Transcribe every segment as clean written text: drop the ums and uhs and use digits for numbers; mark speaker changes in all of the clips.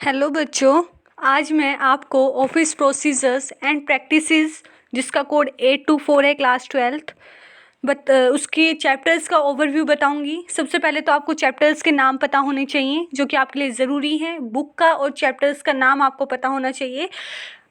Speaker 1: Hello बच्चों, आज मैं आपको ऑफिस प्रोसीजर्स एंड प्रैक्टिसेस जिसका कोड 824 है क्लास 12th उसके चैप्टर्स का ओवरव्यू बताऊंगी। सबसे पहले तो आपको चैप्टर्स के नाम पता होने चाहिए जो कि आपके लिए ज़रूरी है। बुक का और चैप्टर्स का नाम आपको पता होना चाहिए।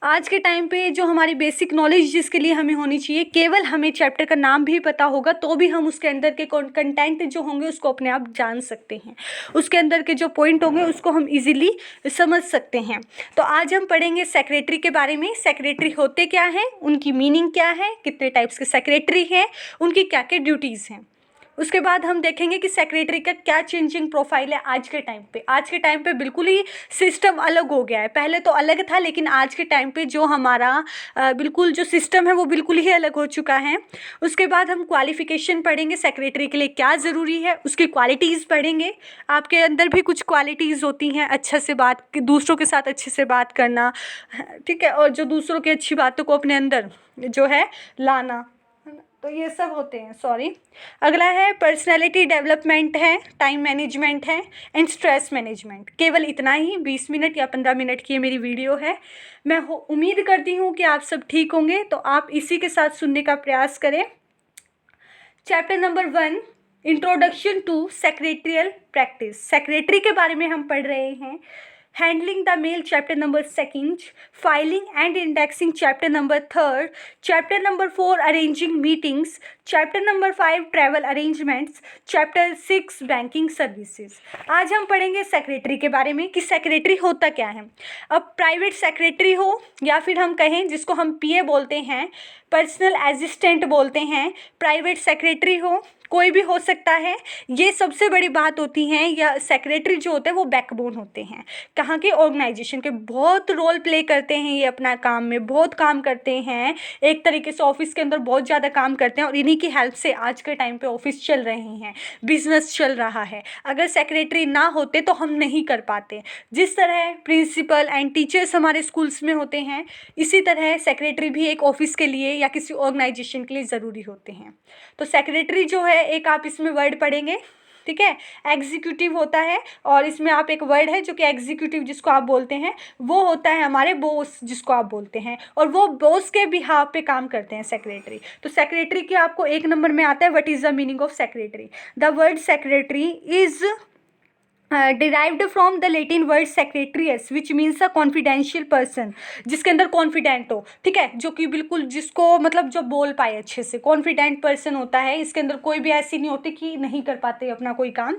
Speaker 1: आज के टाइम पे जो हमारी बेसिक नॉलेज जिसके लिए हमें होनी चाहिए, केवल हमें चैप्टर का नाम भी पता होगा तो भी हम उसके अंदर के कंटेंट जो होंगे उसको अपने आप जान सकते हैं। उसके अंदर के जो पॉइंट होंगे उसको हम इजीली समझ सकते हैं। तो आज हम पढ़ेंगे सेक्रेटरी के बारे में। सेक्रेटरी होते क्या हैं, उनकी मीनिंग क्या है, कितने टाइप्स के सेक्रेटरी हैं, उनकी क्या क्या ड्यूटीज़ हैं। उसके बाद हम देखेंगे कि सेक्रेटरी का क्या चेंजिंग प्रोफाइल है आज के टाइम पे। आज के टाइम पे बिल्कुल ही सिस्टम अलग हो गया है। पहले तो अलग था, लेकिन आज के टाइम पे जो हमारा बिल्कुल जो सिस्टम है वो बिल्कुल ही अलग हो चुका है। उसके बाद हम क्वालिफिकेशन पढ़ेंगे, सेक्रेटरी के लिए क्या ज़रूरी है, उसकी क्वालिटीज़ पढ़ेंगे। आपके अंदर भी कुछ क्वालिटीज़ होती हैं, अच्छा से बात, दूसरों के साथ अच्छे से बात करना, ठीक है, और जो दूसरों की अच्छी बातों को अपने अंदर जो है लाना, तो ये सब होते हैं। सॉरी, अगला है पर्सनैलिटी डेवलपमेंट है, टाइम मैनेजमेंट है एंड स्ट्रेस मैनेजमेंट। केवल इतना ही, 20 मिनट या 15 मिनट की ये मेरी वीडियो है। मैं उम्मीद करती हूँ कि आप सब ठीक होंगे, तो आप इसी के साथ सुनने का प्रयास करें। Chapter number 1, introduction to secretarial practice. Secretary के बारे में हम पढ़ रहे हैं। Handling the mail chapter number 2, filing and indexing chapter number 3, chapter number 4 arranging meetings, chapter number 5 travel arrangements, chapter 6 banking services. आज हम पढ़ेंगे सेक्रेटरी के बारे में कि सेक्रेटरी होता क्या है। अब प्राइवेट सेक्रेटरी हो या फिर हम कहें जिसको हम पीए बोलते हैं, पर्सनल असिस्टेंट बोलते हैं, प्राइवेट सेक्रेटरी हो, कोई भी हो सकता है। ये सबसे बड़ी बात होती है, या सेक्रेटरी जो होते हैं वो बैकबोन होते हैं कहाँ के, ऑर्गेनाइजेशन के। बहुत रोल प्ले करते हैं ये अपना काम में, बहुत काम करते हैं। एक तरीके से ऑफिस के अंदर बहुत ज़्यादा काम करते हैं और इन्हीं की हेल्प से आज के टाइम पे ऑफिस चल रहे हैं, बिजनेस चल रहा है। अगर सेक्रेटरी ना होते तो हम नहीं कर पाते। जिस तरह प्रिंसिपल एंड टीचर्स हमारे स्कूल्स में होते हैं, इसी तरह सेक्रेटरी भी एक ऑफिस के लिए या किसी ऑर्गेनाइजेशन के लिए ज़रूरी होते हैं। तो सेक्रेटरी जो है, एक आप इसमें वर्ड पढ़ेंगे, ठीक है, एग्जीक्यूटिव होता है। और इसमें आप एक वर्ड है जो कि एग्जीक्यूटिव जिसको आप बोलते हैं, वो होता है हमारे बॉस जिसको आप बोलते हैं, और वो बॉस के बिहाफ पे काम करते हैं सेक्रेटरी। तो सेक्रेटरी के आपको 1 नंबर में आता है, what is the meaning of secretary. The word secretary is derived from the Latin word secretarius which means a confidential person, जिसके अंदर कॉन्फिडेंट हो, ठीक है, जो कि बिल्कुल जिसको मतलब जो बोल पाए अच्छे से, कॉन्फिडेंट पर्सन होता है। इसके अंदर कोई भी ऐसी नहीं होती कि नहीं कर पाते अपना कोई काम।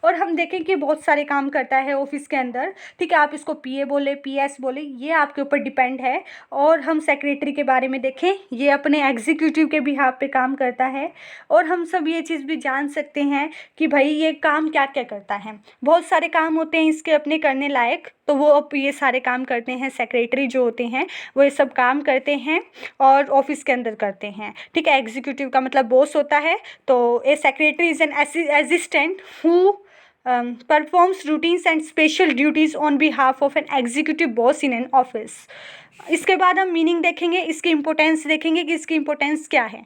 Speaker 1: और हम देखें कि बहुत सारे काम करता है ऑफिस के अंदर, ठीक है। आप इसको पीए बोले, पीएस बोले, ये आपके ऊपर डिपेंड है। और हम सेक्रेटरी के बारे में देखें, ये अपने एग्जीक्यूटिव के बिहाफ पे काम करता है। और हम सब ये चीज़ भी जान सकते हैं कि भाई ये काम क्या क्या करता है। बहुत सारे काम होते हैं इसके अपने करने लायक, तो वो अब ये सारे काम करते हैं। सेक्रेटरी जो होते हैं वो ये सब काम करते हैं और ऑफिस के अंदर करते हैं, ठीक है। एग्जीक्यूटिव का मतलब बॉस होता है। तो a secretary is an assistant who performs routines and special duties on behalf of an executive boss in an office. इसके बाद हम मीनिंग देखेंगे, इसकी इंपॉर्टेंस देखेंगे कि इसकी इंपॉर्टेंस क्या है।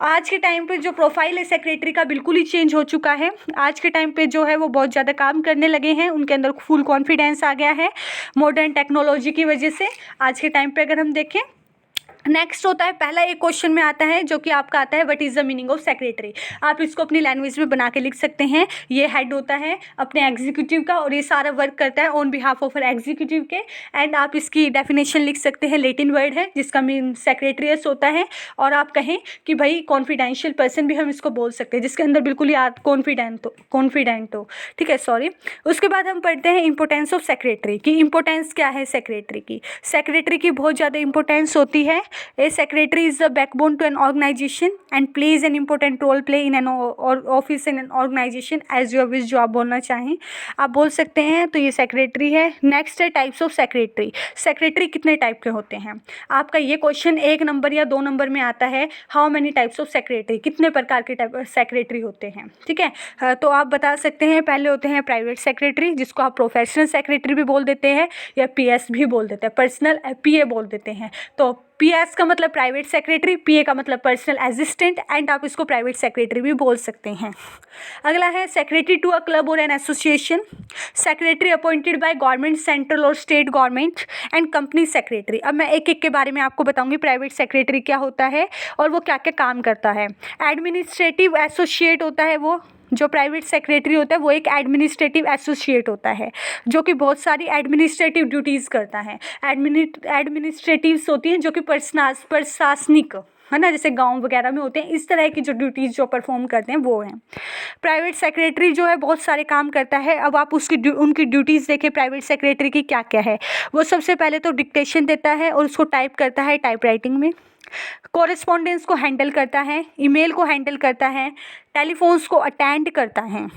Speaker 1: आज के टाइम पे जो प्रोफाइल है सेक्रेटरी का बिल्कुल ही चेंज हो चुका है। आज के टाइम पे जो है वो बहुत ज़्यादा काम करने लगे हैं, उनके अंदर फुल कॉन्फिडेंस आ गया है मॉडर्न टेक्नोलॉजी की वजह से। आज के टाइम पे अगर हम देखें, नेक्स्ट होता है, पहला एक क्वेश्चन में आता है जो कि आपका आता है, what is the meaning of secretary. आप इसको अपनी लैंग्वेज में बना के लिख सकते हैं। ये हेड होता है अपने एग्जीक्यूटिव का और ये सारा वर्क करता है ऑन बिहाफ ऑफ एग्जीक्यूटिव के। एंड आप इसकी डेफिनेशन लिख सकते हैं, लेटिन वर्ड है जिसका मीन सेक्रेटरीस होता है। और आप कहें कि भाई कॉन्फिडेंशियल पर्सन भी हम इसको बोल सकते हैं, जिसके अंदर बिल्कुल ही कॉन्फिडेंट हो, ठीक है, सॉरी। उसके बाद हम पढ़ते हैं इंपॉर्टेंस ऑफ सेक्रेटरी की। इंपॉर्टेंस क्या है सेक्रेटरी की? सेक्रेटरी की बहुत ज़्यादा इंपॉर्टेंस होती है। A secretary is the backbone to an organization and plays an important role play in an office in an organization as you wish, जो आप बोलना चाहें आप बोल सकते हैं। तो ये सेक्रेटरी है। नेक्स्ट है टाइप्स ऑफ सेक्रेटरी। सेक्रेटरी कितने टाइप के होते हैं? आपका ये क्वेश्चन 1 नंबर या 2 नंबर में आता है। How many types of secretary, कितने प्रकार के टाइप सेक्रेटरी होते हैं, ठीक है। तो आप बता सकते हैं, पहले होते हैं प्राइवेट सेक्रेटरी जिसको आप प्रोफेशनल सेक्रेटरी भी बोल देते हैं या पीएस भी बोल देते हैं, पर्सनल पीए बोल देते हैं। तो PS का मतलब प्राइवेट सेक्रेटरी, PA का मतलब पर्सनल असिस्टेंट, एंड आप इसको प्राइवेट सेक्रेटरी भी बोल सकते हैं। अगला है सेक्रेटरी टू अ क्लब और an association, secretary appointed by government, central और state government, and company secretary. अब मैं एक एक के बारे में आपको बताऊंगी प्राइवेट सेक्रेटरी क्या होता है और वो क्या क्या काम करता है। एडमिनिस्ट्रेटिव एसोसिएट होता है, वो जो प्राइवेट सेक्रेटरी होता है वो एक एडमिनिस्ट्रेटिव एसोसिएट होता है जो कि बहुत सारी एडमिनिस्ट्रेटिव ड्यूटीज़ करता है। एडमिनिस्ट्रेटिव्स होती हैं जो कि प्रशासनिक है ना, जैसे गांव वगैरह में होते हैं, इस तरह की जो ड्यूटीज़ जो परफॉर्म करते हैं वो हैं। प्राइवेट सेक्रेटरी जो है बहुत सारे काम करता है। अब आप उनकी ड्यूटीज़ देखें प्राइवेट सेक्रेटरी की क्या क्या है। वो सबसे पहले तो डिक्टेशन देता है और उसको टाइप करता है टाइपराइटिंग में, कॉरेस्पॉन्डेंस को हैंडल करता है, ईमेल को हैंडल करता है, टेलीफोन्स को अटेंड करता है,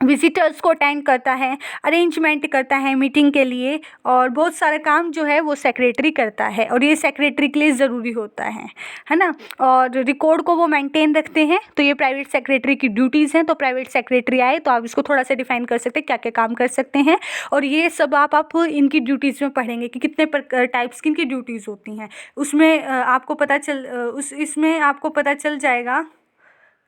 Speaker 1: विजिटर्स को अटेंड करता है, अरेंजमेंट करता है मीटिंग के लिए, और बहुत सारे काम जो है वो सेक्रेटरी करता है और ये सेक्रेटरी के लिए ज़रूरी होता है ना। और रिकॉर्ड को वो मेंटेन रखते हैं। तो ये प्राइवेट सेक्रेटरी की ड्यूटीज़ हैं। तो प्राइवेट सेक्रेटरी आए तो आप इसको थोड़ा सा डिफाइन कर सकते हैं क्या क्या काम कर सकते हैं, और ये सब आप इनकी ड्यूटीज़ में पढ़ेंगे कि कितने टाइप्स की इनकी ड्यूटीज़ होती हैं। उसमें इसमें आपको पता चल जाएगा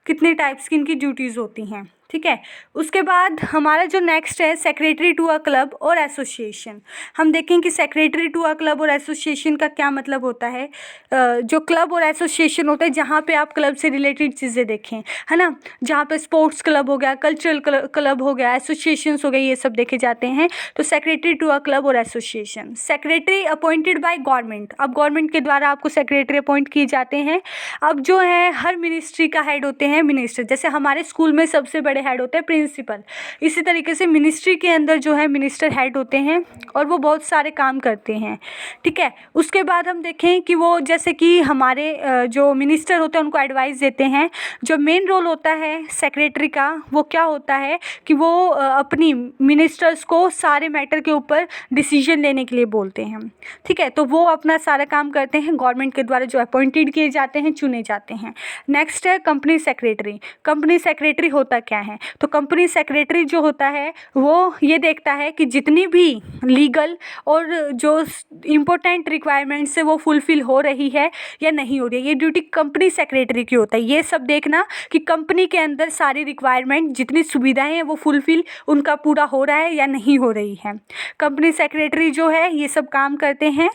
Speaker 1: कितने टाइप्स की इनकी ड्यूटीज़ होती हैं। ठीक है, उसके बाद हमारा जो नेक्स्ट है सेक्रेटरी टू अ क्लब और एसोसिएशन। हम देखें कि सेक्रेटरी टू अ क्लब और एसोसिएशन का क्या मतलब होता है। जो क्लब और एसोसिएशन होता है जहाँ पे आप क्लब से रिलेटेड चीज़ें देखें, है ना, जहाँ पे स्पोर्ट्स क्लब हो गया, कल्चरल क्लब हो गया, एसोसिएशंस हो गए, ये सब देखे जाते हैं। तो सेक्रेटरी टू अ क्लब और association. Secretary appointed by government. अब गवर्नमेंट के द्वारा आपको सेक्रेटरी अपॉइंट किए जाते हैं। अब जो है हर मिनिस्ट्री का हेड होते हैं मिनिस्टर। जैसे हमारे स्कूल में सबसे बड़े हेड होते हैं प्रिंसिपल, इसी तरीके से मिनिस्ट्री के अंदर जो है मिनिस्टर हेड होते हैं और वो बहुत सारे काम करते हैं। ठीक है, उसके बाद हम देखें कि वो जैसे कि हमारे जो मिनिस्टर होते हैं उनको एडवाइस देते हैं। जो मेन रोल होता है सेक्रेटरी का वो क्या होता है कि वो अपनी मिनिस्टर्स को सारे मैटर के ऊपर डिसीजन लेने के लिए बोलते हैं। ठीक है, तो वो अपना सारा काम करते हैं, गवर्नमेंट के द्वारा जो अपॉइंटेड किए जाते हैं, चुने जाते हैं। नेक्स्ट है कंपनी सेक्रेटरी। कंपनी सेक्रेटरी होता क्या है, तो कंपनी सेक्रेटरी जो होता है वो ये देखता है कि जितनी भी लीगल और जो इम्पोर्टेंट रिक्वायरमेंट्स है वो फुलफ़िल हो रही है या नहीं हो रही है। ये ड्यूटी कंपनी सेक्रेटरी की होता है, ये सब देखना कि कंपनी के अंदर सारी रिक्वायरमेंट जितनी सुविधाएं हैं वो फुलफ़िल उनका पूरा हो रहा है या नहीं हो रही है। कंपनी सेक्रेटरी जो है ये सब काम करते हैं।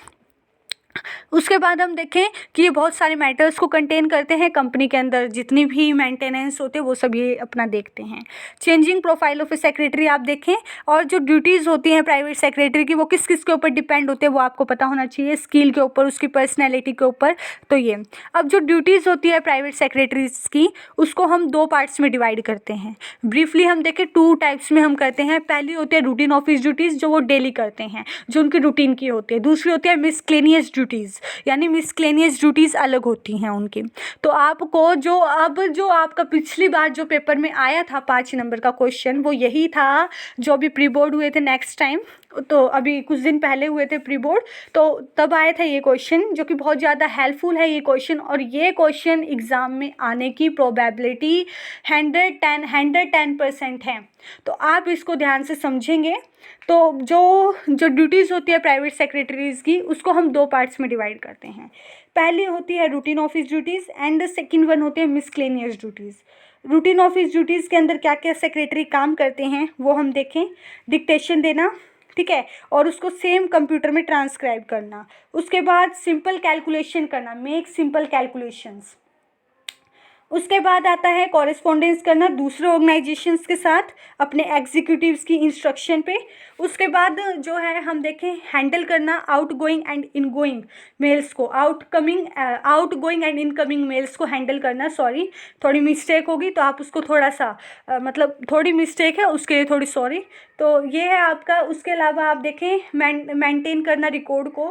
Speaker 1: उसके बाद हम देखें कि ये बहुत सारे मैटर्स को कंटेन करते हैं। कंपनी के अंदर जितनी भी मेंटेनेंस होते हैं वो सब ये अपना देखते हैं। Changing profile of A secretary आप देखें, और जो ड्यूटीज़ होती हैं प्राइवेट सेक्रेटरी की वो किस किस के ऊपर डिपेंड होते हैं वो आपको पता होना चाहिए, स्किल के ऊपर, उसकी पर्सनैलिटी के ऊपर। तो ये अब जो ड्यूटीज़ होती है प्राइवेट सेक्रेटरीज की उसको हम दो पार्ट्स में डिवाइड करते हैं। ब्रीफली हम देखें 2 टाइप्स में हम करते हैं। पहली होती है रूटीन ऑफिस ड्यूटीज़ जो वो डेली करते हैं, जो उनकी रूटीन की होती है। दूसरी होती है मिसक्लेनियस ड्यूटीज़, यानी मिसक्लेनियस ड्यूटीज़ अलग होती हैं उनकी। तो आपको जो आपका पिछली बार जो पेपर में आया था 5 नंबर का क्वेश्चन वो यही था जो अभी प्री बोर्ड हुए थे नेक्स्ट टाइम, तो अभी कुछ दिन पहले हुए थे प्री बोर्ड, तो तब आया था ये क्वेश्चन जो कि बहुत ज़्यादा हेल्पफुल है ये क्वेश्चन। और ये क्वेश्चन एग्ज़ाम में आने की प्रोबेबिलिटी 110% है। तो आप इसको ध्यान से समझेंगे। तो जो ड्यूटीज़ होती है प्राइवेट सेक्रेटरीज़ की उसको हम 2 पार्ट्स में डिवाइड करते हैं। पहली होती है routine office duties and the second one होती है मिसक्लेनियस ड्यूटीज़। रूटीन ऑफिस ड्यूटीज़ के अंदर क्या क्या सेक्रेटरी काम करते हैं वो हम देखें। डिक्टेशन देना, ठीक है, और उसको सेम कंप्यूटर में ट्रांसक्राइब करना। उसके बाद सिंपल कैलकुलेशन करना, मेक सिंपल कैलकुलेशंस। उसके बाद आता है कॉरेस्पॉन्डेंस करना दूसरे ऑर्गेनाइजेशंस के साथ अपने एग्जीक्यूटिव्स की इंस्ट्रक्शन पे। उसके बाद जो है हम देखें हैंडल करना आउटगोइंग एंड इनगोइंग मेल्स को, आउटगोइंग एंड इनकमिंग मेल्स को हैंडल करना। सॉरी, थोड़ी मिस्टेक होगी तो आप उसको थोड़ा सा मतलब थोड़ी मिस्टेक है उसके लिए थोड़ी सॉरी। तो ये है आपका। उसके अलावा आप देखें मेंटेन करना रिकॉर्ड को,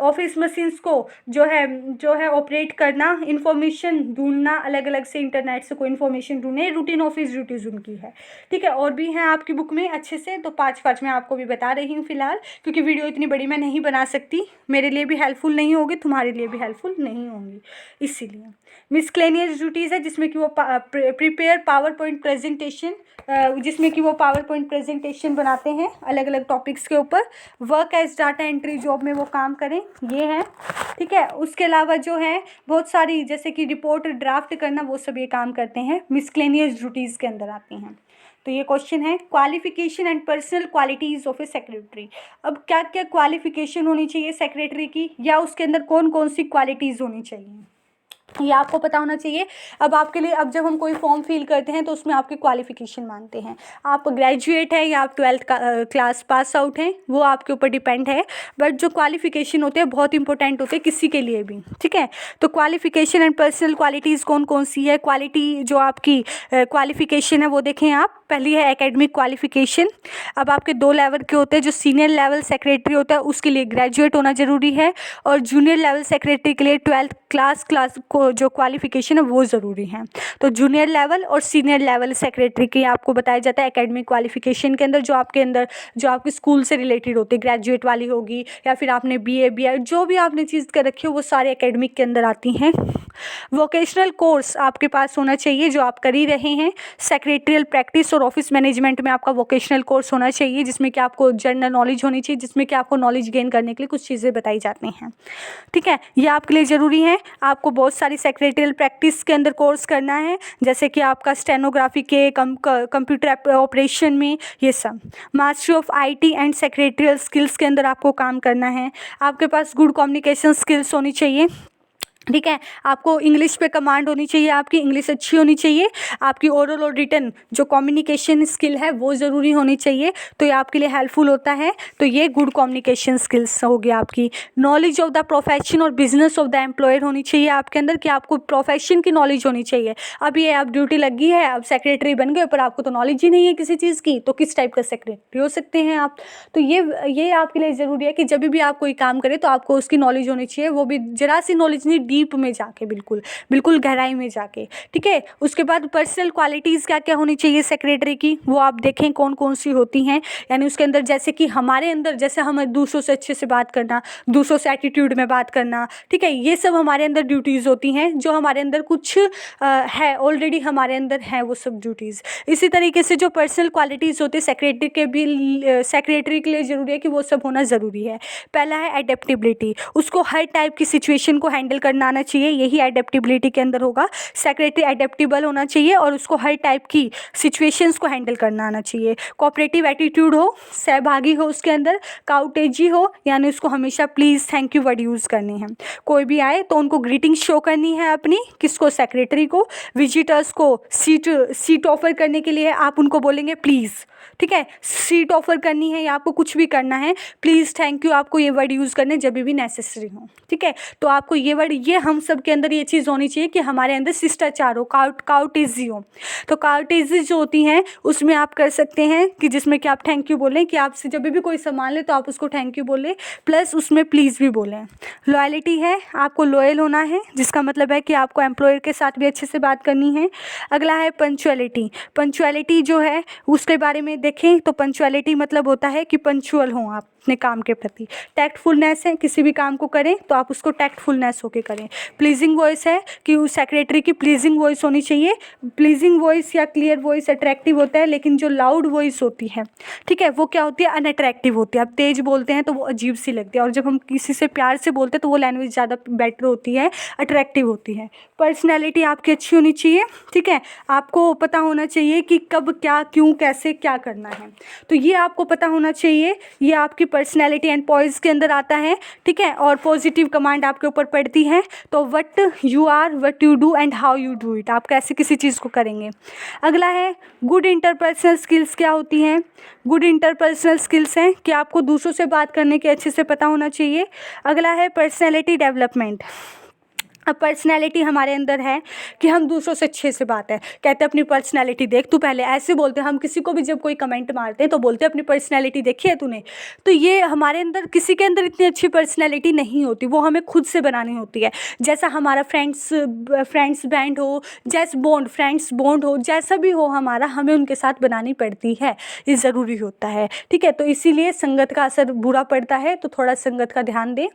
Speaker 1: ऑफिस मशीन्स को जो है ऑपरेट करना, इंफॉर्मेशन ढूंढना अलग अलग अलग से इंटरनेट से कोई इन्फॉर्मेशन ढूंढे, रूटीन ऑफिस ड्यूटीज़ उनकी है, ठीक है। और भी हैं आपकी बुक में अच्छे से, तो 5 मैं आपको भी बता रही हूँ फिलहाल, क्योंकि वीडियो इतनी बड़ी मैं नहीं बना सकती, मेरे लिए भी हेल्पफुल नहीं होगी, तुम्हारे लिए भी हेल्पफुल नहीं होंगी, इसीलिए। मिसक्लेनियस ड्यूटीज़ है जिसमें कि वो प्रिपेयर पावर पॉइंट प्रेजेंटेशन, जिसमें कि वो पावर पॉइंट प्रेजेंटेशन बनाते हैं अलग अलग टॉपिक्स के ऊपर। Work as data entry job में वो काम करें, ये है, ठीक है। उसके अलावा जो है बहुत सारी, जैसे कि रिपोर्ट ड्राफ्ट करना, वो सब ये काम करते हैं, मिसक्लेनियस ड्यूटीज़ के अंदर आती हैं। तो ये क्वेश्चन है, qualification and personal qualities of A secretary. अब क्या क्या क्वालिफिकेशन होनी चाहिए सेक्रेटरी की, या उसके अंदर कौन कौन सी क्वालिटीज़ होनी चाहिए, ये आपको पता होना चाहिए। अब आपके लिए, अब जब हम कोई फॉर्म फिल करते हैं तो उसमें आपकी क्वालिफिकेशन मांगते हैं, आप ग्रेजुएट हैं या आप 12th क्लास पास आउट हैं, वो आपके ऊपर डिपेंड है, बट जो क्वालिफिकेशन होते हैं बहुत इंपॉर्टेंट होते हैं किसी के लिए भी, ठीक है। तो क्वालिफिकेशन एंड पर्सनल क्वालिटीज़ कौन कौन सी है, क्वालिटी जो आपकी क्वालिफिकेशन है वो देखें आप। पहली है एकेडमिक क्वालिफिकेशन। अब आपके 2 लेवल के होते हैं, जो सीनियर लेवल सेक्रेटरी होता है उसके लिए ग्रेजुएट होना ज़रूरी है, और जूनियर लेवल सेक्रेटरी के लिए 12th क्लास को जो क्वालिफिकेशन है वो ज़रूरी है। तो जूनियर लेवल और सीनियर लेवल सेक्रेटरी की आपको बताया जाता है एकेडमिक क्वालिफिकेशन के अंदर, जो आपके स्कूल से रिलेटेड होती है, ग्रेजुएट वाली होगी, या फिर आपने BA BEd जो भी आपने चीज़ कर रखी हो वो सारे एकेडमिक के अंदर आती हैं। वोकेशनल कोर्स आपके पास होना चाहिए जो आप कर ही रहे हैं, सेक्रेटरियल प्रैक्टिस और ऑफिस मैनेजमेंट में आपका वोकेशनल कोर्स होना चाहिए, जिसमें कि आपको जनरल नॉलेज होनी चाहिए, जिसमें कि आपको नॉलेज गेन करने के लिए कुछ चीज़ें बताई जाती हैं, ठीक है। ये आपके लिए ज़रूरी है। आपको बहुत सारी सेक्रेटरियल प्रैक्टिस के अंदर कोर्स करना है, जैसे कि आपका स्टेनोग्राफी के, कंप्यूटर ऑपरेशन में, ये सब। Mastery of IT and secretarial skills के अंदर आपको काम करना है। आपके पास गुड कम्युनिकेशन स्किल्स होनी चाहिए, ठीक है। आपको इंग्लिश पे कमांड होनी चाहिए, आपकी इंग्लिश अच्छी होनी चाहिए, आपकी ओरल और रिटन जो कम्युनिकेशन स्किल है वो ज़रूरी होनी चाहिए, तो ये आपके लिए हेल्पफुल होता है। तो ये गुड कम्युनिकेशन स्किल्स हो गया आपकी। नॉलेज ऑफ द प्रोफेशन और बिजनेस ऑफ द एम्प्लॉयर होनी चाहिए आपके अंदर, कि आपको प्रोफेशन की नॉलेज होनी चाहिए। अब ये आप ड्यूटी लगी है, अब सेक्रेटरी बन गए, पर आपको तो नॉलेज ही नहीं है किसी चीज़ की, तो किस टाइप का सेक्रेटरी हो सकते हैं आप। तो ये आपके लिए ज़रूरी है कि जब भी आप कोई काम करें तो आपको उसकी नॉलेज होनी चाहिए, वो भी जरा सी नॉलेज नहीं, डीप में जाके, बिल्कुल गहराई में जाके, ठीक है। उसके बाद पर्सनल क्वालिटीज़ क्या क्या होनी चाहिए सेक्रेटरी की, वो आप देखें कौन कौन सी होती हैं। यानी उसके अंदर जैसे कि हमारे अंदर, जैसे हमें दूसरों से अच्छे से बात करना, दूसरों से एटीट्यूड में बात करना, ठीक है, ये सब हमारे अंदर ड्यूटीज़ होती हैं, जो हमारे अंदर कुछ है ऑलरेडी, हमारे अंदर है वो सब ड्यूटीज़। इसी तरीके से जो पर्सनल क्वालिटीज़ होती है सेक्रेटरी के लिए ज़रूरी है कि वो सब होना ज़रूरी है। पहला है एडेप्टेबिलिटी, उसको हर टाइप की सिचुएशन को हैंडल करना आना चाहिए, यही एडेप्टेबिलिटी के अंदर होगा। सेक्रेटरी एडेप्टेबल होना चाहिए और उसको हर टाइप की सिचुएशंस को हैंडल करना आना चाहिए। कोऑपरेटिव एटीट्यूड हो, सहभागी हो उसके अंदर, काउटेजी हो, यानी उसको हमेशा please thank you word use करने हैं। कोई भी आए तो उनको ग्रीटिंग शो करनी है अपनी, किसको, सेक्रेटरी को। विजिटर्स को सीट ऑफर करने के लिए आप उनको बोलेंगे प्लीज़, ठीक है, सीट ऑफर करनी है या आपको कुछ भी करना है, प्लीज़ थैंक यू, आपको ये वर्ड यूज़ करने जब भी नेसेसरी हो, ठीक है। तो आपको ये वर्ड, ये हम सब के अंदर ये चीज़ होनी चाहिए कि हमारे अंदर शिष्टाचार हो, काउटेजी हो। तो काउटेजी जो होती हैं उसमें आप कर सकते हैं कि जिसमें कि आप थैंक यू बोलें, कि आपसे जब भी कोई सामान ले तो आप उसको थैंक यू बोलें, प्लस उसमें प्लीज़ भी बोलें। लॉयल्टी है, आपको लॉयल होना है, जिसका मतलब है कि आपको एम्प्लॉयर के साथ भी अच्छे से बात करनी है। अगला है पंक्चुअलिटी। पंक्चुअलिटी जो है उसके बारे में देखें तो पंक्चुअलिटी मतलब होता है कि पंक्चुअल हों आप अपने काम के प्रति। टैक्टफुलनेस है, किसी भी काम को करें तो आप उसको टैक्टफुलनेस होके करें। प्लीजिंग वॉइस है कि उस सेक्रेटरी की प्लीजिंग वॉइस होनी चाहिए। प्लीजिंग वॉइस या क्लियर वॉइस अट्रैक्टिव होता है, लेकिन जो लाउड वॉइस होती है, ठीक है, वो क्या होती है, अनअट्रैक्टिव होती है। आप तेज़ बोलते हैं तो वो अजीब सी लगती है, और जब हम किसी से प्यार से बोलते हैं तो वो लैंग्वेज ज़्यादा बेटर होती है, अट्रैक्टिव होती है। पर्सनैलिटी आपकी अच्छी होनी चाहिए, ठीक है, आपको पता होना चाहिए कि कब क्या, क्यों, कैसे क्या करना है, तो ये आपको पता होना चाहिए। ये आपकी पर्सनैलिटी एंड पॉइज के अंदर आता है, ठीक है। और पॉजिटिव कमांड आपके ऊपर पड़ती है, तो what you are, what you do and how you do it, आप कैसे किसी चीज़ को करेंगे। अगला है गुड इंटरपर्सनल स्किल्स। क्या होती हैं गुड इंटरपर्सनल स्किल्स? हैं कि आपको दूसरों से बात करने के अच्छे से पता होना चाहिए। अगला है पर्सनैलिटी डेवलपमेंट। अब पर्सनैलिटी हमारे अंदर है कि हम दूसरों से अच्छे से बात है, कहते हैं अपनी पर्सनैलिटी देख तू पहले, ऐसे बोलते हैं हम किसी को भी जब कोई कमेंट मारते हैं तो बोलते हैं अपनी पर्सनैलिटी देखी है तूने। तो ये हमारे अंदर किसी के अंदर इतनी अच्छी पर्सनैलिटी नहीं होती, वो हमें खुद से बनानी होती है। जैसा हमारा फ्रेंड्स बैंड हो, जैस बॉन्ड फ्रेंड्स बॉन्ड हो, जैसा भी हो हमारा, हमें उनके साथ बनानी पड़ती है, ये ज़रूरी होता है। ठीक है, तो इसीलिए संगत का असर बुरा पड़ता है, तो थोड़ा संगत का ध्यान दें।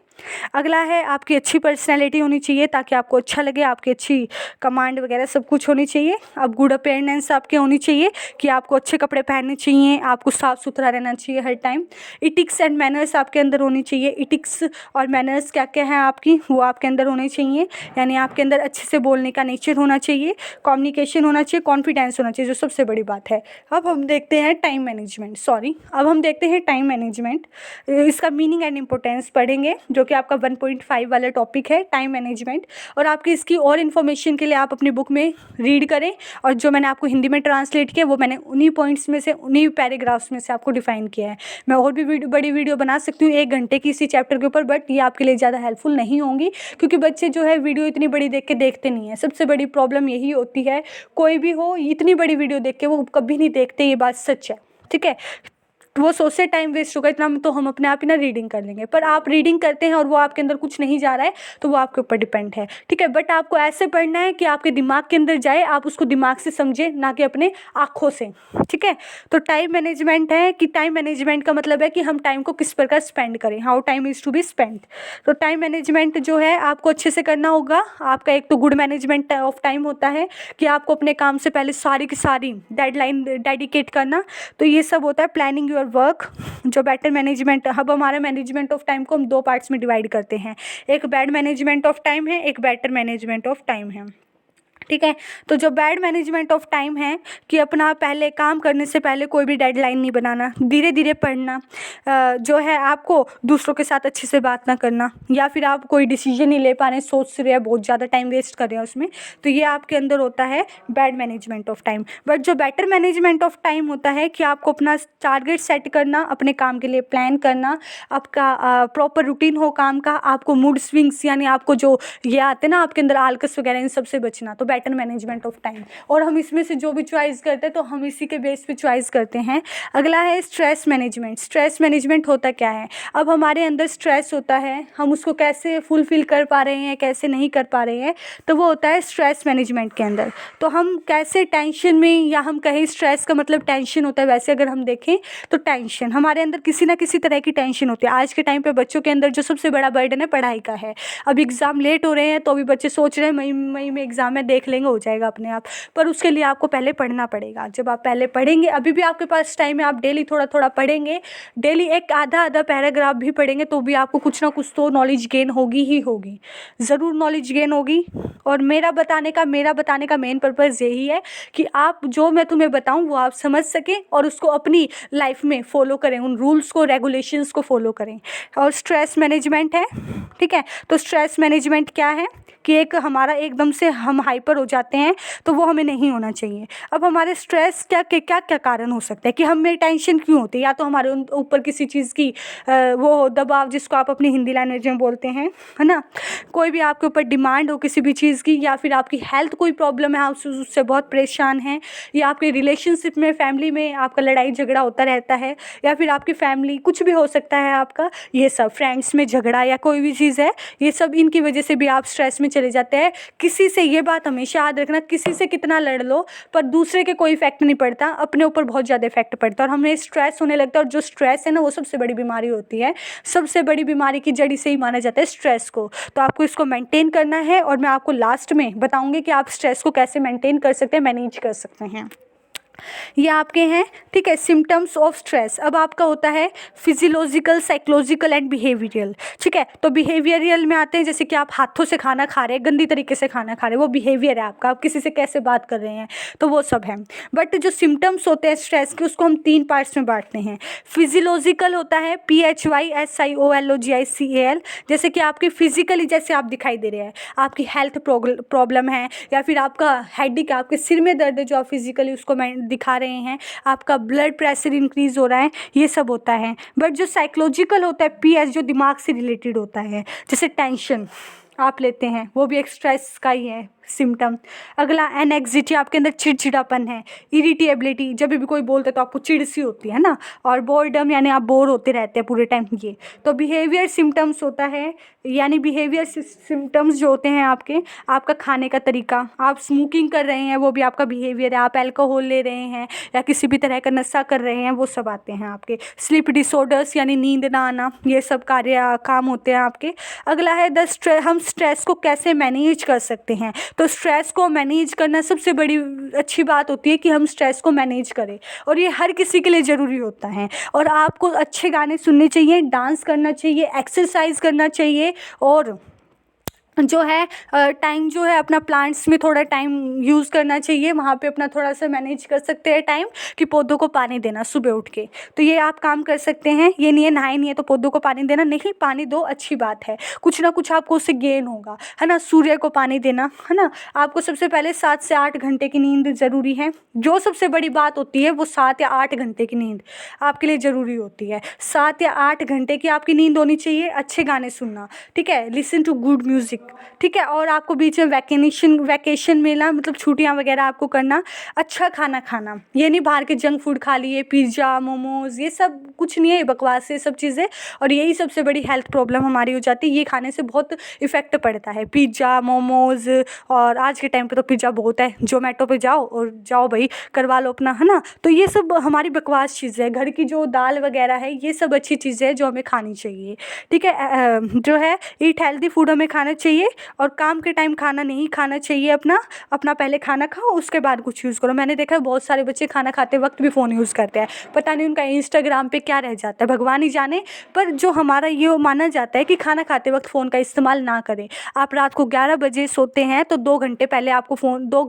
Speaker 1: अगला है आपकी अच्छी पर्सनैलिटी होनी चाहिए ताकि आपको अच्छा लगे, आपकी अच्छी कमांड वगैरह सब कुछ होनी चाहिए। अब गुड अपीयरेंस आपके होनी चाहिए कि आपको अच्छे कपड़े पहनने चाहिए, आपको साफ़ सुथरा रहना चाहिए हर टाइम। इटिक्स एंड मैनर्स आपके अंदर होनी चाहिए। इटिक्स और मैनर्स क्या क्या हैं आपकी, वो आपके अंदर होने चाहिए, यानी आपके अंदर अच्छे से बोलने का नेचर होना चाहिए, कम्युनिकेशन होना चाहिए, कॉन्फिडेंस होना चाहिए, जो सबसे बड़ी बात है। अब हम देखते हैं टाइम मैनेजमेंट, टाइम मैनेजमेंट, इसका मीनिंग एंड इम्पोर्टेंस पढ़ेंगे, जो कि आपका 1.5 वाला टॉपिक है टाइम मैनेजमेंट। और आपकी इसकी और इन्फॉर्मेशन के लिए आप अपनी बुक में रीड करें, और जो मैंने आपको हिंदी में ट्रांसलेट किया वो मैंने उन्हीं पॉइंट्स में से, उन्हीं पैराग्राफ्स में से आपको डिफाइन किया है। मैं और भी बड़ी वीडियो बना सकती हूँ 1 घंटे की इसी चैप्टर के ऊपर, बट ये आपके लिए ज़्यादा हेल्पफुल नहीं होंगी, क्योंकि बच्चे जो है वीडियो इतनी बड़ी देख के देखते नहीं है। सबसे बड़ी प्रॉब्लम यही होती है, कोई भी हो इतनी बड़ी वीडियो देख के वो कभी नहीं देखते, ये बात सच है। ठीक है, वो सोचते टाइम वेस्ट होगा इतना, तो हम अपने आप ही ना रीडिंग कर लेंगे, पर आप रीडिंग करते हैं और वो आपके अंदर कुछ नहीं जा रहा है, तो वो आपके ऊपर डिपेंड है। ठीक है, बट आपको ऐसे पढ़ना है कि आपके दिमाग के अंदर जाए, आप उसको दिमाग से समझें, ना कि अपने आँखों से। ठीक है, तो टाइम मैनेजमेंट है कि टाइम मैनेजमेंट का मतलब है कि हम टाइम को किस प्रकार स्पेंड करें, how time is to be spend. तो टाइम मैनेजमेंट जो है आपको अच्छे से करना होगा। आपका एक तो गुड मैनेजमेंट ऑफ टाइम होता है कि आपको अपने काम से पहले सारी की सारी डेडलाइन डेडिकेट करना, तो ये सब होता है प्लानिंग योर वर्क। जो बेटर मैनेजमेंट, अब हमारे मैनेजमेंट ऑफ टाइम को हम 2 पार्ट्स में डिवाइड करते हैं, एक बैड मैनेजमेंट ऑफ टाइम है, एक बेटर मैनेजमेंट ऑफ टाइम है। ठीक है, तो जो बैड मैनेजमेंट ऑफ टाइम है कि अपना पहले काम करने से पहले कोई भी डेडलाइन नहीं बनाना, धीरे धीरे पढ़ना, जो है आपको दूसरों के साथ अच्छे से बात ना करना, या फिर आप कोई डिसीजन नहीं ले पा रहे हैं, सोच रहे हैं, बहुत ज़्यादा टाइम वेस्ट कर रहे हैं उसमें, तो ये आपके अंदर होता है bad management of time. But जो बेटर मैनेजमेंट ऑफ टाइम होता है कि आपको अपना टारगेट सेट करना, अपने काम के लिए प्लान करना, आपका प्रॉपर रूटीन हो काम का, आपको मूड स्विंग्स यानी आपको जो ये आते हैं ना आपके अंदर आलकस वगैरह, इन सबसे बचना, तो बेटर मैनेजमेंट ऑफ टाइम। और हम इसमें से जो भी चॉइस करते हैं तो हम इसी के बेस पे चॉइस करते हैं। अगला है स्ट्रेस मैनेजमेंट। स्ट्रेस मैनेजमेंट होता क्या है, अब हमारे अंदर स्ट्रेस होता है, हम उसको कैसे फुलफिल कर पा रहे हैं, कैसे नहीं कर पा रहे हैं, तो वो होता है स्ट्रेस मैनेजमेंट के अंदर। तो हम कैसे टेंशन में, या हम कहें स्ट्रेस का मतलब टेंशन होता है, वैसे अगर हम देखें तो टेंशन हमारे अंदर किसी ना किसी तरह की टेंशन होती है। आज के टाइम पे बच्चों के अंदर जो सबसे बड़ा बर्डन है पढ़ाई का है। अब एग्ज़ाम लेट हो रहे हैं तो अभी बच्चे सोच रहे हैं मई में एग्ज़ाम है, देख लेंगे, हो जाएगा अपने आप, पर उसके लिए आपको पहले पढ़ना पड़ेगा। जब आप पहले पढ़ेंगे, अभी भी आपके पास टाइम है, आप डेली थोड़ा थोड़ा पढ़ेंगे, डेली एक आधा पैराग्राफ भी पढ़ेंगे, तो भी आपको कुछ ना कुछ तो नॉलेज गेन होगी ही होगी, ज़रूर नॉलेज गेन होगी। और मेरा बताने का मेन पर्पज़ यही है कि आप जो मैं तुम्हें बताऊं वो आप समझ सकें और उसको अपनी लाइफ में फॉलो करें, उन रूल्स को, रेगुलेशंस को फॉलो करें। और स्ट्रेस मैनेजमेंट है, ठीक है, तो स्ट्रेस मैनेजमेंट क्या है कि एक हमारा एकदम से हम हाइपर हो जाते हैं, तो वो हमें नहीं होना चाहिए। अब हमारे स्ट्रेस क्या कारण हो सकता है कि हमें टेंशन क्यों होती है, या तो हमारे ऊपर किसी चीज़ की वो दबाव, जिसको आप अपनी हिंदी लैंग्वेज में बोलते हैं, है ना, कोई भी आपके ऊपर डिमांड हो किसी भी चीज़ की, या फिर आपकी हेल्थ कोई प्रॉब्लम है, आप उससे बहुत परेशान हैं, या आपके रिलेशनशिप में, फैमिली में आपका लड़ाई झगड़ा होता रहता है, या फिर आपकी फैमिली, कुछ भी हो सकता है आपका, ये सब फ्रेंड्स में झगड़ा या कोई भी चीज़ है, ये सब इनकी वजह से भी आप स्ट्रेस में चले जाते हैं। किसी से, ये बात हमेशा याद रखना, किसी से कितना लड़ लो पर दूसरे के कोई इफेक्ट नहीं पड़ता, अपने ऊपर बहुत ज़्यादा इफेक्ट पड़ता है, और हमें स्ट्रेस होने लगता है। और जो स्ट्रेस है ना, वो सबसे बड़ी बीमारी होती है, सबसे बड़ी बीमारी की जड़ से ही माना जाता है स्ट्रेस को। तो आपको इसको मेंटेन करना है, और मैं आपको लास्ट में बताऊंगी कि आप स्ट्रेस को कैसे मेंटेन कर सकते हैं, मैनेज कर सकते हैं। ये आपके हैं, ठीक है, सिम्टम्स ऑफ स्ट्रेस। अब आपका होता है फिजियोलॉजिकल, साइकोलॉजिकल एंड बिहेवियरल, ठीक है। तो बिहेवियरल में आते हैं, जैसे कि आप हाथों से खाना खा रहे हैं, गंदी तरीके से खाना खा रहे हैं, वो बिहेवियर है आपका, आप किसी से कैसे बात कर रहे हैं, तो वो सब है। बट जो सिम्टम्स होते हैं स्ट्रेस के, उसको हम 3 पार्ट्स में बांटते हैं। फिजियोलॉजिकल होता है PHYSIOLOGICAL, जैसे कि आपकी फिजिकली, जैसे आप दिखाई दे रहे हैं, आपकी हेल्थ प्रॉब्लम है, या फिर आपका हेडेक, आपके सिर में दर्द है जो आप फिजिकली उसको दिखा रहे हैं, आपका ब्लड प्रेशर इंक्रीज हो रहा है, ये सब होता है। बट जो साइकोलॉजिकल होता है PS, जो दिमाग से रिलेटेड होता है, जैसे टेंशन, आप लेते हैं, वो भी एक स्ट्रेस का ही है सिम्टम। अगला एनेक्सिटी, आपके अंदर चिड़चिड़ापन है। इरिटेबिलिटी, जब भी कोई बोलते तो आपको चिड़ सी होती है ना। और बोर्डम, यानी आप बोर होते रहते हैं पूरे टाइम। ये तो बिहेवियर सिम्टम्स होता है, यानी बिहेवियर सिम्टम्स जो होते हैं आपका खाने का तरीका, आप स्मोकिंग कर रहे हैं वो भी आपका बिहेवियर है, आप अल्कोहल ले रहे हैं या किसी भी तरह का नशा कर रहे हैं, वो सब आते हैं आपके। स्लीप डिसऑर्डर्स, यानी नींद ना आना, ये सब काम होते हैं आपके। अगला है हम स्ट्रेस को कैसे मैनेज कर सकते हैं। तो स्ट्रेस को मैनेज करना सबसे बड़ी अच्छी बात होती है कि हम स्ट्रेस को मैनेज करें, और ये हर किसी के लिए ज़रूरी होता है। और आपको अच्छे गाने सुनने चाहिए, डांस करना चाहिए, एक्सरसाइज करना चाहिए, और जो है टाइम जो है अपना प्लांट्स में थोड़ा टाइम यूज़ करना चाहिए, वहाँ पे अपना थोड़ा सा मैनेज कर सकते हैं टाइम, कि पौधों को पानी देना सुबह उठ के। तो ये आप काम कर सकते हैं। ये नहीं है नहाए नहीं है तो पौधों को पानी देना, नहीं, पानी दो, अच्छी बात है, कुछ ना कुछ आपको उससे गेन होगा, है ना। सूर्य को पानी देना, है ना। आपको सबसे पहले 7 से 8 घंटे की नींद ज़रूरी है। जो सबसे बड़ी बात होती है वो 7 या 8 घंटे की नींद आपके लिए ज़रूरी होती है। 7 या 8 घंटे की आपकी नींद होनी चाहिए। अच्छे गाने सुनना, ठीक है, लिसन टू गुड म्यूज़िक, ठीक है। और आपको बीच में वैकेशन मिला, मतलब छुट्टियां वगैरह आपको करना। अच्छा खाना खाना, ये नहीं बाहर के जंक फूड खा लिए, पिज़्ज़ा मोमोज़, ये सब कुछ नहीं है, बकवास है सब चीज़ें। और यही सबसे बड़ी हेल्थ प्रॉब्लम हमारी हो जाती है, ये खाने से बहुत इफ़ेक्ट पड़ता है, पिज़्ज़ा मोमोज़। और आज के टाइम पे तो पिज़्ज़ा बहुत है, जोमेटो पे जाओ और जाओ भाई करवा लो अपना, है ना। तो ये सब हमारी बकवास चीज़ें है। घर की जो दाल वगैरह है ये सब अच्छी चीज़ें हैं जो हमें खानी चाहिए, ठीक है। जो है ईट हेल्दी फूड हमें खाना चाहिए, और काम के टाइम खाना नहीं खाना चाहिए। अपना पहले खाना खाओ, उसके बाद कुछ यूज़ करो। मैंने देखा है बहुत सारे बच्चे खाना खाते वक्त भी फ़ोन यूज़ करते हैं, पता नहीं उनका इंस्टाग्राम पे क्या रह जाता है, भगवान ही जाने। पर जो हमारा ये माना जाता है कि खाना खाते वक्त फ़ोन का इस्तेमाल ना करें। आप रात को 11 बजे सोते हैं तो 2 घंटे पहले आपको फ़ोन, 2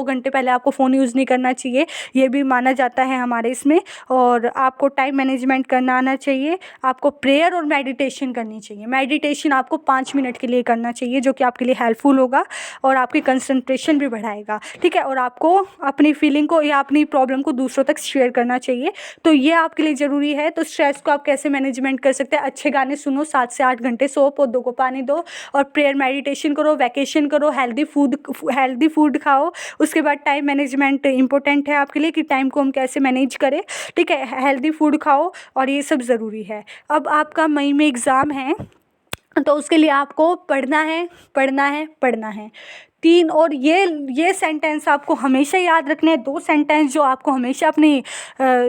Speaker 1: घंटे पहले आपको फ़ोन यूज़ नहीं करना चाहिए, ये भी माना जाता है हमारे इसमें। और आपको टाइम मैनेजमेंट करना आना चाहिए। आपको प्रेयर और मेडिटेशन करनी चाहिए। मेडिटेशन आपको 5 मिनट के लिए करना चाहिए, जो कि आपके लिए हेल्पफुल होगा और आपकी कंसंट्रेशन भी बढ़ाएगा, ठीक है। और आपको अपनी फीलिंग को या अपनी प्रॉब्लम को दूसरों तक शेयर करना चाहिए, तो ये आपके लिए ज़रूरी है। तो स्ट्रेस को आप कैसे मैनेजमेंट कर सकते हैं, अच्छे गाने सुनो, 7 से 8 घंटे सो, पौधों को पानी दो, और प्रेयर मेडिटेशन करो, वैकेशन करो, हेल्दी फूड खाओ। उसके बाद टाइम मैनेजमेंट इंपॉर्टेंट है आपके लिए, कि टाइम को हम कैसे मैनेज करें, ठीक है। हेल्दी फूड खाओ, और ये सब ज़रूरी है। अब आपका मई में एग्ज़ाम है, तो उसके लिए आपको पढ़ना है, पढ़ना है, पढ़ना है। 3 और ये सेंटेंस आपको हमेशा याद रखने हैं। 2 सेंटेंस जो आपको हमेशा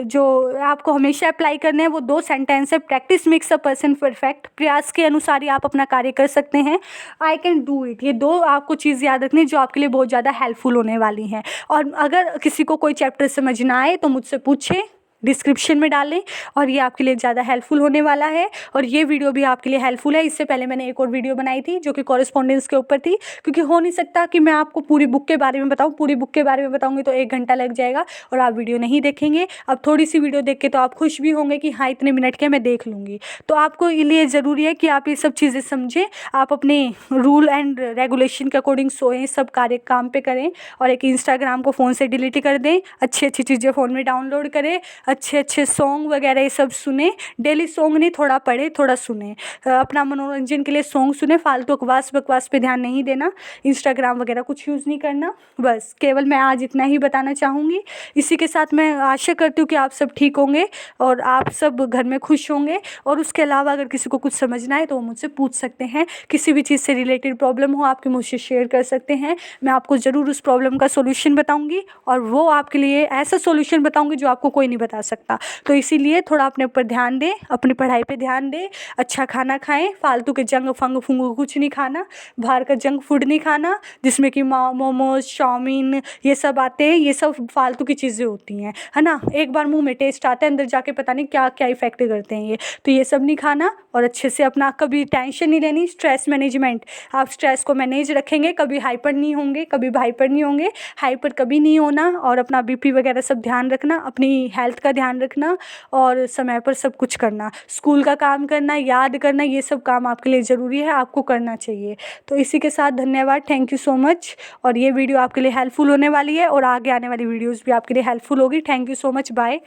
Speaker 1: जो आपको हमेशा अप्लाई करने हैं, वो 2 सेंटेंस है। Practice makes a person perfect, प्रयास के अनुसार ही आप अपना कार्य कर सकते हैं। आई कैन डू इट, ये 2 आपको चीज़ याद रखनी है जो आपके लिए बहुत ज़्यादा हेल्पफुल होने वाली हैं। और अगर किसी को कोई चैप्टर समझ ना आए तो मुझसे पूछे, डिस्क्रिप्शन में डालें, और ये आपके लिए ज़्यादा हेल्पफुल होने वाला है। और ये वीडियो भी आपके लिए हेल्पफुल है। इससे पहले मैंने एक और वीडियो बनाई थी जो कि कॉरेस्पॉन्डेंस के ऊपर थी, क्योंकि हो नहीं सकता कि मैं आपको पूरी बुक के बारे में बताऊँ। पूरी बुक के बारे में बताऊँगी तो 1 घंटा लग जाएगा और आप वीडियो नहीं देखेंगे। अब थोड़ी सी वीडियो देख के तो आप खुश भी होंगे कि हाँ इतने मिनट के मैं देख लूँगी। तो आपको लिए ज़रूरी है कि आप ये सब चीज़ें समझें, आप अपने रूल एंड रेगुलेशन के अकॉर्डिंग सोएं, सब काम पे करें, और एक इंस्टाग्राम को फ़ोन से डिलीट कर दें। अच्छी अच्छी चीज़ें फ़ोन में डाउनलोड करें, अच्छे अच्छे सॉन्ग वगैरह ये सब सुने। डेली सॉन्ग नहीं, थोड़ा पढ़े, थोड़ा सुने, अपना मनोरंजन के लिए सॉन्ग सुने। फालतू बकवास पे ध्यान नहीं देना, इंस्टाग्राम वगैरह कुछ यूज़ नहीं करना। बस केवल मैं आज इतना ही बताना चाहूँगी। इसी के साथ मैं आशा करती हूँ कि आप सब ठीक होंगे और आप सब घर में खुश होंगे। और उसके अलावा अगर किसी को कुछ समझना है तो वो मुझसे पूछ सकते हैं। किसी भी चीज़ से रिलेटेड प्रॉब्लम हो आपके मुझसे शेयर कर सकते हैं। मैं आपको ज़रूर उस प्रॉब्लम का सोल्यूशन बताऊँगी, और वो आपके लिए ऐसा सोल्यूशन बताऊँगी जो आपको कोई नहीं बता सकता। तो इसीलिए थोड़ा अपने ऊपर ध्यान दें, अपनी पढ़ाई पे ध्यान दें, अच्छा खाना खाएं, फालतू के जंक फंग कुछ नहीं खाना, बाहर का जंक फूड नहीं खाना जिसमें कि मोमोज चाउमीन ये सब आते हैं। ये सब फालतू की चीज़ें होती हैं, है ना। एक बार मुंह में टेस्ट आता है, अंदर जाके पता नहीं क्या क्या इफेक्ट करते हैं ये। तो ये सब नहीं खाना, और अच्छे से अपना कभी टेंशन नहीं लेनी। स्ट्रेस मैनेजमेंट, आप स्ट्रेस को मैनेज रखेंगे, कभी हाइपर नहीं होंगे, कभी हाइपर नहीं होंगे, हाइपर कभी नहीं होना। और अपना बीपी वगैरह सब ध्यान रखना, अपनी हेल्थ का ध्यान रखना, और समय पर सब कुछ करना, स्कूल का काम करना, याद करना, ये सब काम आपके लिए ज़रूरी है, आपको करना चाहिए। तो इसी के साथ धन्यवाद, थैंक यू सो मच। और ये वीडियो आपके लिए हेल्पफुल होने वाली है, और आगे आने वाली वीडियोज़ भी आपके लिए हेल्पफुल होगी। Thank you so much, bye.